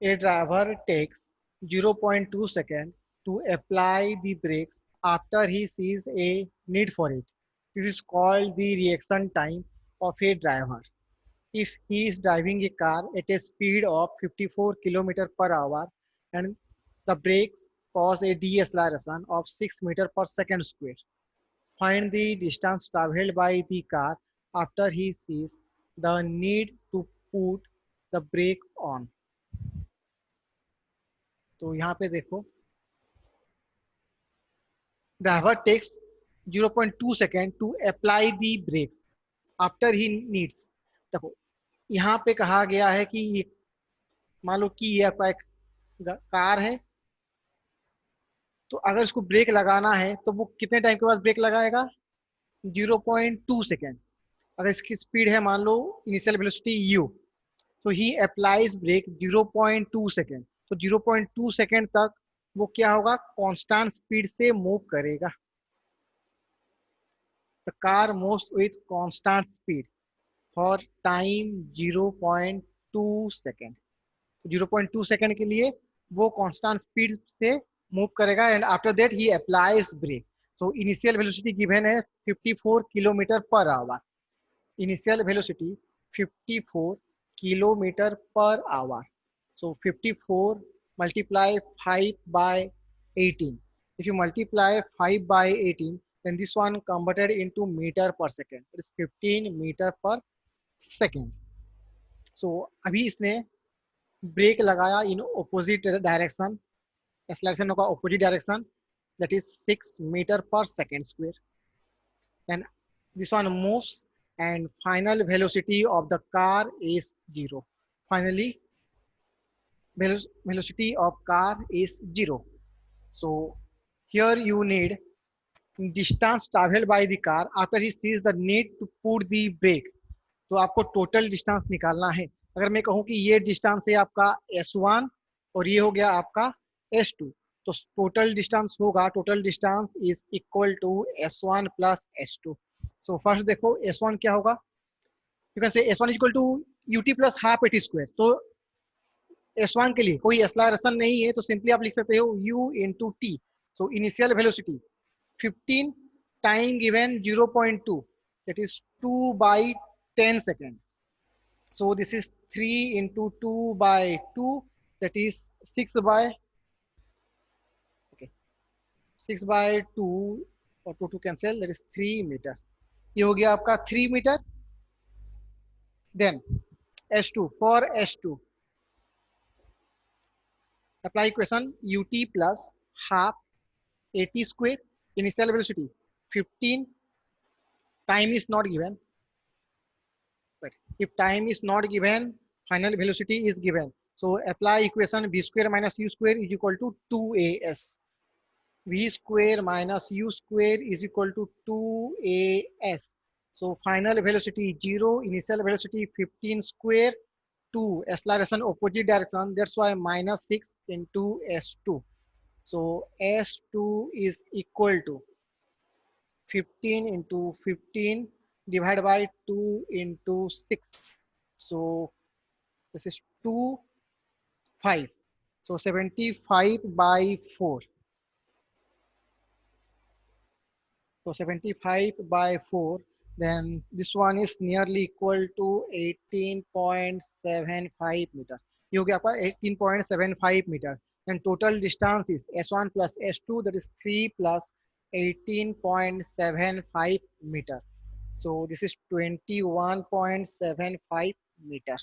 A driver takes 0.2 seconds to apply the brakes after he sees a need for it. This is called the reaction time of a driver. If he is driving a car at a speed of 54 km per hour and the brakes cause a deceleration of 6 meter per second square. Find the distance traveled by the car after he sees the need to put the brake on. तो यहाँ पे देखो, driver takes 0.2 second to apply the brakes after he needs. देखो यहाँ पे कहा गया है कि मान लो कि ये आपका एक कार है, तो अगर इसको ब्रेक लगाना है तो वो कितने टाइम के बाद ब्रेक लगाएगा? 0.2 सेकेंड। अगर इसकी स्पीड है मान लो इनिशियल वेलोसिटी u, तो ही अप्लाइज ब्रेक 0.2 सेकेंड। तो 0.2 सेकेंड तक वो क्या होगा? कांस्टेंट स्पीड से मूव करेगा। The car moves with constant speed for time 0.2 second. 0.2 second के लिए वो कांस्टेंट स्पीड से मूव करेगा and after that he applies brake. So initial velocity given है 54 kilometre per hour. Initial velocity 54 kilometre per hour. So 54 multiply 5 by 18. If you multiply 5 by 18, then this one converted into meter per second. It is 15 meter per second. So अभी इसने break लगाया in opposite direction, acceleration होगा opposite direction, that is 6 meter per second square. Then this one moves and final velocity of the car is 0. Finally, velocity of car is 0. So here you need distance traveled by the car after he sees the need to put the brake. तो आपको total distance निकालना है। अगर मैं कहूँ कि ये distance है आपका S1 और ये हो गया आपका S2, तो टोटल डिस्टेंस होगा, total distance is equal to S1 plus S2। So first देखो S1 क्या होगा? You can say S1 equal to UT plus half AT square. तो S1 के लिए कोई एक्सेलरेशन नहीं है, तो सिंपली आप लिख सकते हो U into T. So initial velocity 15 time given 0.2, that is 2 by 10 seconds. So this is 3 into 2 by 2, that is 6 by, okay, 6 by 2 और 2 cancel, that is 3 meter. ये हो गया आपका 3 meter. Then S2, for S2 apply equation UT plus half AT square. Initial velocity 15, time is not given, but if time is not given, final velocity is given. So apply equation v square minus u square is equal to 2as. V square minus u square is equal to 2as. So final velocity 0, initial velocity 15 square, 2, acceleration opposite direction, that's why minus 6 into S2. So S2 is equal to 15 into 15 divided by 2 into 6. So this is 2, 5. So 75 by 4. So 75 by 4. Then this one is nearly equal to 18.75 meter. ये हो गया आपका 18.75 meter. And total distance is S1 plus S2, that is 3 plus 18.75 meter. So this is 21.75 meter.